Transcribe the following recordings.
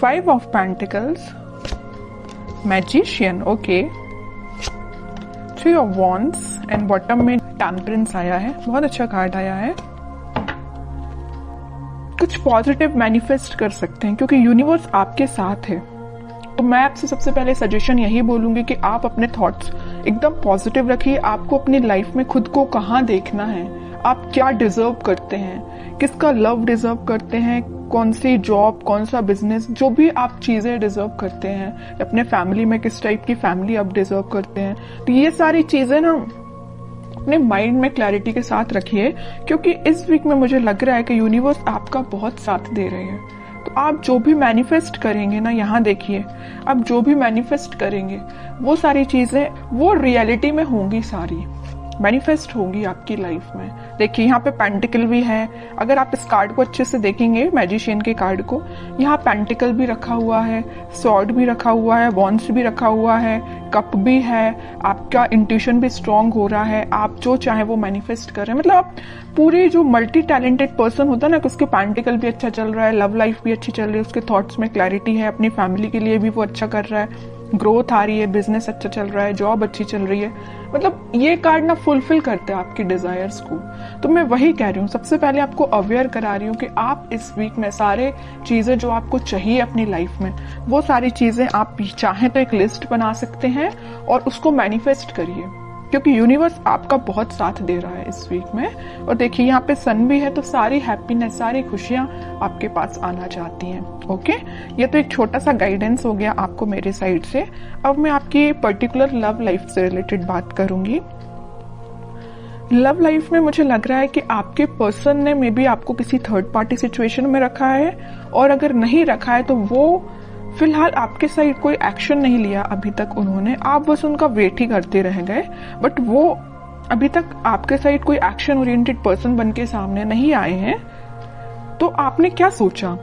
5 of pentacles, magician, okay, 3 of wands and bottom में temperance आया है। बहुत अच्छा कार्ड आया है। कुछ पॉजिटिव मैनिफेस्ट कर सकते हैं क्योंकि यूनिवर्स आपके साथ है। तो मैं आपसे सबसे पहले सजेशन यही बोलूंगी कि आप अपने थॉट्स एकदम पॉजिटिव रखिए। आपको अपनी लाइफ में खुद को कहाँ देखना है, आप क्या डिजर्व करते हैं, किसका लव डिजर्व करते हैं, कौन सी जॉब, कौन सा बिजनेस, जो भी आप चीजें डिजर्व करते हैं, अपने फैमिली में किस टाइप की फैमिली आप डिजर्व करते हैं। तो ये सारी चीजें ना अपने माइंड में क्लैरिटी के साथ रखिए क्योंकि इस वीक में मुझे लग रहा है कि यूनिवर्स आपका बहुत साथ दे रहे हैं। तो आप जो भी मैनिफेस्ट करेंगे ना, यहाँ देखिए, आप जो भी मैनिफेस्ट करेंगे वो सारी चीजें वो रियलिटी में होंगी, सारी मैनिफेस्ट होंगी आपकी लाइफ में। देखिए यहाँ पे पेंटिकल भी है। अगर आप इस कार्ड को अच्छे से देखेंगे, मैजिशियन के कार्ड को, यहाँ पेंटिकल भी रखा हुआ है, स्वॉर्ड भी रखा हुआ है, वॉन्ड्स भी रखा हुआ है, कप भी है। आपका इंट्यूशन भी स्ट्रांग हो रहा है, आप जो चाहे वो मैनिफेस्ट कर रहे हैं। मतलब आप पूरे जो मल्टी टैलेंटेड पर्सन होता है ना, कि उसके पेंटिकल भी अच्छा चल रहा है, लव लाइफ भी अच्छी चल रही है, उसके थॉट्स में क्लैरिटी है, अपनी फैमिली के लिए भी वो अच्छा कर रहा है, ग्रोथ आ रही है, बिजनेस अच्छा चल रहा है, जॉब अच्छी चल रही है। मतलब ये कार्ड ना फुलफिल करते हैं आपकी डिजायर्स को। तो मैं वही कह रही हूँ, सबसे पहले आपको अवेयर करा रही हूँ कि आप इस वीक में सारे चीजें जो आपको चाहिए अपनी लाइफ में, वो सारी चीजें आप चाहें तो एक लिस्ट बना सकते हैं और उसको मैनिफेस्ट करिए क्योंकि यूनिवर्स आपका बहुत साथ दे रहा है इस वीक में। और देखिए यहाँ पे सन भी है, तो सारी हैप्पीनेस, सारी खुशियां आपके पास आना चाहती हैं। ओके, ये तो एक छोटा सा गाइडेंस हो गया आपको मेरे साइड से। अब मैं आपकी पर्टिकुलर लव लाइफ से रिलेटेड बात करूंगी। लव लाइफ में मुझे लग रहा है कि आपके पर्सन ने मे बी आपको किसी थर्ड पार्टी सिचुएशन में रखा है, और अगर नहीं रखा है तो वो फिलहाल आपके साइड कोई एक्शन नहीं लिया अभी तक उन्होंने, आप बस उनका वेट ही करते रह गए। बट वो अभी तक आपके साइड कोई एक्शन ओरिएंटेड पर्सन बन के सामने नहीं आए हैं। तो आपने क्या सोचा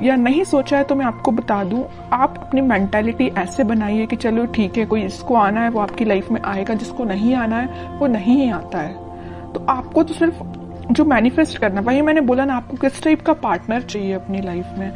या नहीं सोचा है तो मैं आपको बता दूं, आप अपनी मेंटालिटी ऐसे बनाइए कि चलो ठीक है, कोई जिसको आना है वो आपकी लाइफ में आएगा, जिसको नहीं आना है वो नहीं ही आता है। तो आपको तो सिर्फ जो मैनिफेस्ट करना, वही मैंने बोला ना, आपको किस टाइप का पार्टनर चाहिए अपनी लाइफ में,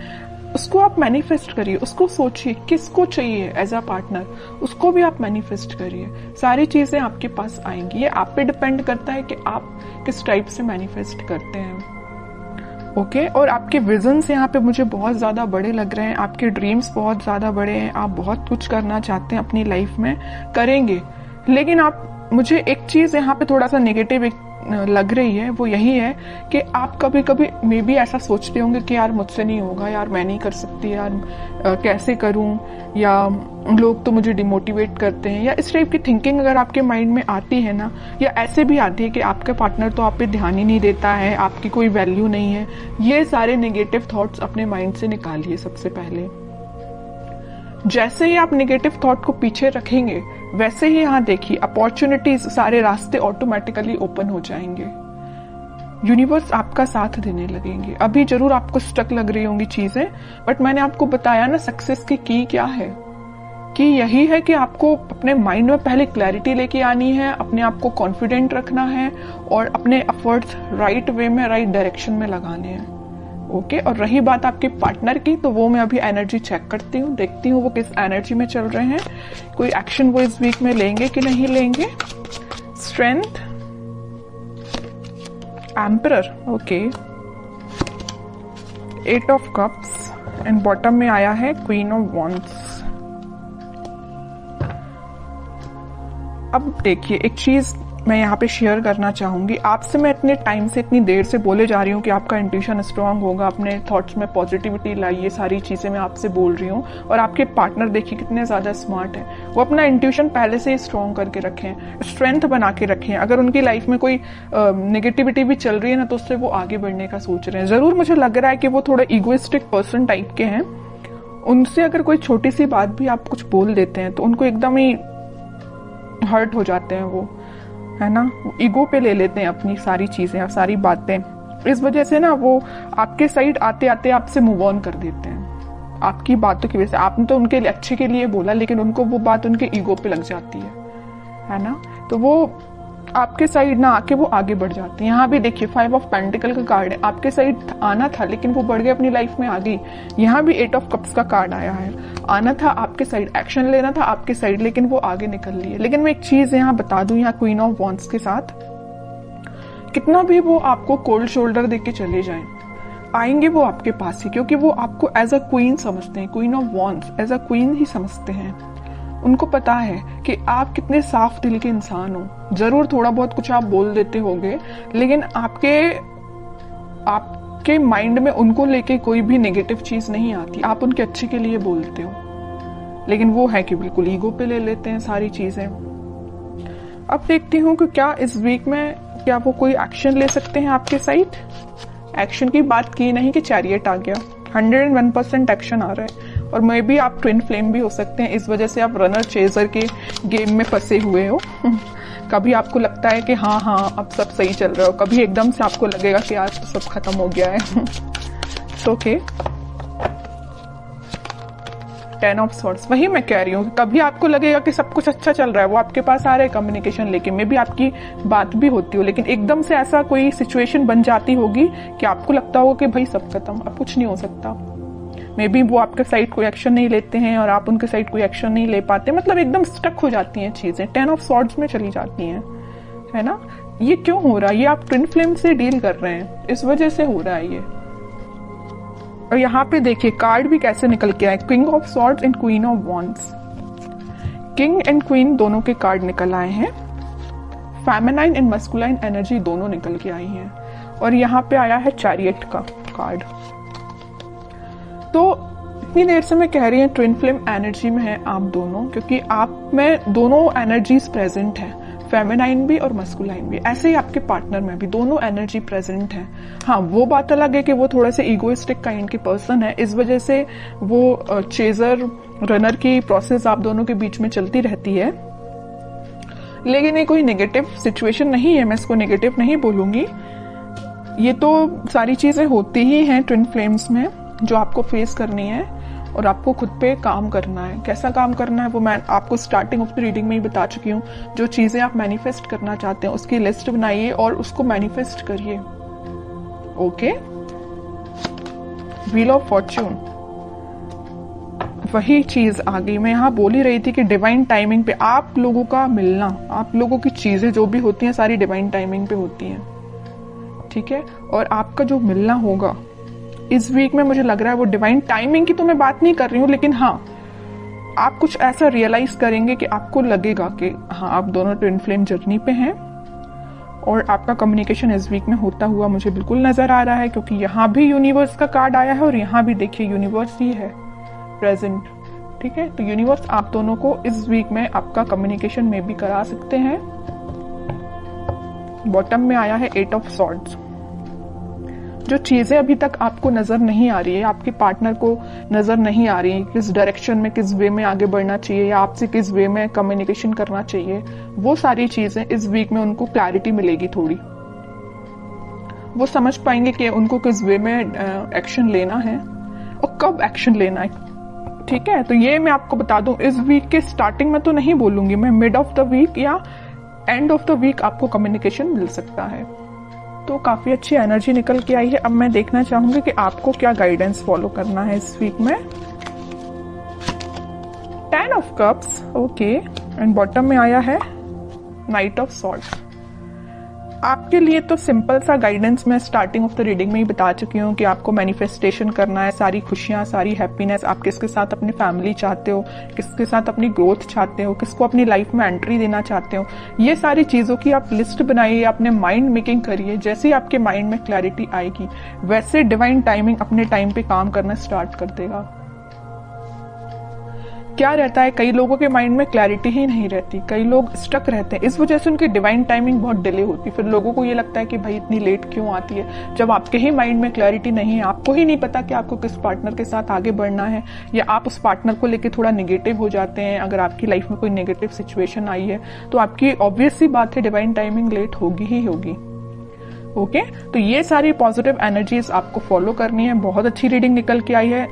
उसको आप मैनिफेस्ट करिए, उसको सोचिए किसको चाहिए एज अ पार्टनर, उसको भी आप मैनिफेस्ट करिए। सारी चीजें आपके पास आएंगी। ये आप पे डिपेंड करता है कि आप किस टाइप से मैनिफेस्ट करते हैं। ओके, और आपके विजन्स यहाँ पे मुझे बहुत ज्यादा बड़े लग रहे हैं, आपके ड्रीम्स बहुत ज्यादा बड़े हैं, आप बहुत कुछ करना चाहते हैं अपनी लाइफ में, करेंगे। लेकिन आप, मुझे एक चीज यहाँ पे थोड़ा सा नेगेटिव लग रही है, वो यही है कि आप कभी कभी मे बी ऐसा सोचते होंगे कि यार मुझसे नहीं होगा, यार मैं नहीं कर सकती, यार कैसे करूं, या लोग तो मुझे डिमोटिवेट करते हैं, या इस टाइप की थिंकिंग अगर आपके माइंड में आती है ना, या ऐसे भी आती है कि आपका पार्टनर तो आप पे ध्यान ही नहीं देता है, आपकी कोई वैल्यू नहीं है, ये सारे नेगेटिव थॉट्स अपने माइंड से निकालिए सबसे पहले। जैसे ही आप नेगेटिव थॉट को पीछे रखेंगे, वैसे ही यहाँ देखिए अपॉर्चुनिटीज, सारे रास्ते ऑटोमेटिकली ओपन हो जाएंगे। यूनिवर्स आपका साथ देने लगेंगे। अभी जरूर आपको स्टक लग रही होंगी चीजें, बट मैंने आपको बताया ना सक्सेस की क्या है, कि यही है कि आपको अपने माइंड में पहले क्लैरिटी लेके आनी है, अपने आप को कॉन्फिडेंट रखना है और अपने एफर्ट्स राइट वे में, राइट डायरेक्शन में लगाने हैं। ओके, और रही बात आपके पार्टनर की, तो वो मैं अभी एनर्जी चेक करती हूँ, देखती हूँ वो किस एनर्जी में चल रहे हैं, कोई एक्शन वो इस वीक में लेंगे कि नहीं लेंगे। Strength, emperor, okay, 8 of cups and bottom में आया है क्वीन ऑफ वॉन्ड्स। अब देखिए, एक चीज मैं यहाँ पे शेयर करना चाहूंगी आपसे। मैं इतने टाइम से, इतनी देर से बोले जा रही हूँ कि आपका इंट्यूशन स्ट्रांग होगा, अपने थॉट्स में पॉजिटिविटी लाइए, सारी चीजें मैं आपसे बोल रही हूँ। और आपके पार्टनर देखिए कितने ज्यादा स्मार्ट है, वो अपना इंट्यूशन पहले से ही स्ट्रांग करके रखें, स्ट्रेंथ बना के रखें। अगर उनकी लाइफ में कोई नेगेटिविटी भी चल रही है ना, तो उससे वो आगे बढ़ने का सोच रहे हैं। जरूर मुझे लग रहा है कि वो थोड़ा इगोइस्टिक पर्सन टाइप के हैं, उनसे अगर कोई छोटी सी बात भी आप कुछ बोल देते हैं तो उनको एकदम ही हर्ट हो जाते हैं, वो है ना, ईगो पे ले लेते हैं अपनी सारी चीजें, सारी बातें। इस वजह से ना वो आपके साइड आते आते आपसे मूव ऑन कर देते हैं आपकी बातों की वजह से। आपने तो उनके अच्छे के लिए बोला, लेकिन उनको वो बात उनके ईगो पे लग जाती है ना। तो वो आपके साइड ना आके वो आगे बढ़ जाती है। यहाँ भी देखिए 5 ऑफ पेंटिकल का कार्ड है, आपके साइड आना था लेकिन वो बढ़ गए, अपनी लाइफ में आ गई। यहाँ भी 8 ऑफ कप्स का कार्ड आया है, आना था आपके साइड, एक्शन लेना था आपके साइड, लेकिन वो आगे निकल लिए। लेकिन मैं एक चीज यहाँ बता दूं, यहाँ क्वीन ऑफ वॉन्ड्स के साथ कितना भी वो आपको कोल्ड शोल्डर देके चले जाएं, आएंगे वो आपके पास ही, क्योंकि वो आपको एज अ क्वीन समझते हैं, queen of wands as a queen ही समझते हैं। उनको पता है कि आप कितने साफ दिल के इंसान हो। जरूर थोड़ा बहुत कुछ आप बोल देते होंगे, लेकिन आपके माइंड में उनको लेके कोई भी नेगेटिव चीज नहीं आती, आप उनके अच्छे के लिए बोलते हो। लेकिन वो है कि बिल्कुल ईगो पे ले लेते हैं सारी चीजें। अब देखती हूँ कि क्या इस वीक में क्या वो कोई एक्शन ले सकते हैं आपके साइड। एक्शन की बात की नहीं कि चैरियट आ गया, 101% एक्शन आ रहा है। और मे बी आप ट्विन फ्लेम भी हो सकते हैं, इस वजह से आप रनर चेजर के गेम में फंसे हुए हो। कभी आपको लगता है कि हाँ अब सब सही चल रहा हो, कभी एकदम से आपको लगेगा कि आज सब खत्म हो गया है। ओके, 10 ऑफ सॉर्ड्स, वही मैं कह रही हूँ, कभी आपको लगेगा कि सब कुछ अच्छा चल रहा है, वो आपके पास आ रहे हैं कम्युनिकेशन लेके, मे बी आपकी बात भी होती हो, लेकिन एकदम से ऐसा कोई सिचुएशन बन जाती होगी कि आपको लगता होगा कि भाई सब खत्म, अब कुछ नहीं हो सकता। मे बी वो आपके साइड कोई एक्शन नहीं लेते हैं और आप उनके साइड कोई एक्शन नहीं ले पाते, मतलब एकदम स्टक हो जाती हैं चीजें, 10 ऑफ सॉर्ड्स में चली जाती हैं, है ना। ये क्यों हो रहा है? ये आप ट्विन फ्लेम से डील कर रहे हैं, इस वजह से हो रहा है ये। और यहाँ पे देखिए कार्ड भी कैसे निकल के आए, king of swords and queen of wands. King and queen दोनों के कार्ड निकल आए हैं, फेमिनाइन एंड मस्कुलाइन एनर्जी दोनों निकल के आई हैं। और यहाँ पे आया है चैरियट का कार्ड। तो इतनी देर से मैं कह रही हूँ ट्विन फ्लेम एनर्जी में है आप दोनों, क्योंकि आप में दोनों एनर्जीज प्रेजेंट है, फेमिनाइन भी और मस्कुलाइन भी। ऐसे ही आपके पार्टनर में भी दोनों एनर्जी प्रेजेंट है। हाँ, वो बात अलग है कि वो थोड़े से इगोइस्टिक काइंड के पर्सन है, इस वजह से वो चेजर रनर की प्रोसेस आप दोनों के बीच में चलती रहती है। लेकिन ये कोई नेगेटिव सिचुएशन नहीं है, मैं इसको नेगेटिव नहीं बोलूंगी। ये तो सारी चीजें होती ही हैं ट्विन फ्लेम्स में, जो आपको फेस करनी है और आपको खुद पे काम करना है। कैसा काम करना है वो मैं आपको स्टार्टिंग ऑफ द रीडिंग में ही बता चुकी हूँ। जो चीजें आप मैनिफेस्ट करना चाहते हैं उसकी लिस्ट बनाइए और उसको मैनिफेस्ट करिए। ओके, व्हील ऑफ फॉर्च्यून, वही चीज आ गई। मैं यहाँ बोल ही रही थी कि डिवाइन टाइमिंग पे आप लोगों का मिलना, आप लोगों की चीजें जो भी होती हैं सारी डिवाइन टाइमिंग पे होती हैं, ठीक है। और आपका जो मिलना होगा इस वीक में, मुझे लग रहा है वो डिवाइन टाइमिंग की तो मैं बात नहीं कर रही हूँ, लेकिन हाँ आप कुछ ऐसा रियलाइज करेंगे कि आपको लगेगा कि हाँ आप दोनों ट्विन फ्लेम जर्नी पे हैं। और आपका कम्युनिकेशन इस वीक में होता हुआ मुझे बिल्कुल नजर आ रहा है, क्योंकि यहाँ भी यूनिवर्स का कार्ड आया है और यहाँ भी देखिए यूनिवर्स ही है प्रेजेंट, ठीक है। तो यूनिवर्स आप दोनों को इस वीक में आपका कम्युनिकेशन में भी करा सकते हैं। बॉटम में आया है 8 ऑफ सॉर्ड्स। जो चीजें अभी तक आपको नजर नहीं आ रही है, आपके पार्टनर को नजर नहीं आ रही है, किस डायरेक्शन में, किस वे में आगे बढ़ना चाहिए या आपसे किस वे में कम्युनिकेशन करना चाहिए, वो सारी चीजें इस वीक में उनको क्लैरिटी मिलेगी थोड़ी। वो समझ पाएंगे कि उनको किस वे में एक्शन लेना है और कब एक्शन लेना है, ठीक है। तो ये मैं आपको बता दूं, इस वीक के स्टार्टिंग में तो नहीं बोलूंगी मैं, मिड ऑफ द वीक या एंड ऑफ द वीक आपको कम्युनिकेशन मिल सकता है। तो काफी अच्छी एनर्जी निकल के आई है। अब मैं देखना चाहूंगी कि आपको क्या गाइडेंस फॉलो करना है इस वीक में। 10 of cups, okay, and bottom में आया है नाइट ऑफ सॉर्ड्स। आपके लिए तो सिंपल सा गाइडेंस मैं स्टार्टिंग ऑफ द रीडिंग में ही बता चुकी हूँ कि आपको मैनिफेस्टेशन करना है, सारी खुशियां, सारी हैप्पीनेस। आप किसके साथ अपनी फैमिली चाहते हो, किसके साथ अपनी ग्रोथ चाहते हो, किसको अपनी लाइफ में एंट्री देना चाहते हो, ये सारी चीजों की आप लिस्ट बनाइए, अपने माइंड मेकिंग करिए। जैसे ही आपके माइंड में क्लैरिटी आएगी वैसे डिवाइन टाइमिंग अपने टाइम पे काम करना स्टार्ट कर देगा। क्या रहता है, कई लोगों के माइंड में क्लैरिटी ही नहीं रहती, कई लोग स्टक रहते हैं, इस वजह से उनकी डिवाइन टाइमिंग बहुत डिले होती है। फिर लोगों को ये लगता है कि भाई इतनी लेट क्यों आती है, जब आपके ही माइंड में क्लैरिटी नहीं है, आपको ही नहीं पता कि आपको किस पार्टनर के साथ आगे बढ़ना है, या आप उस पार्टनर को लेकर थोड़ा निगेटिव हो जाते हैं। अगर आपकी लाइफ में कोई नेगेटिव सिचुएशन आई है तो आपकी ऑब्वियस सी बात है डिवाइन टाइमिंग लेट होगी ही होगी। ओके, तो ये सारी पॉजिटिव एनर्जीज आपको फॉलो करनी है। बहुत अच्छी रीडिंग निकल के आई है।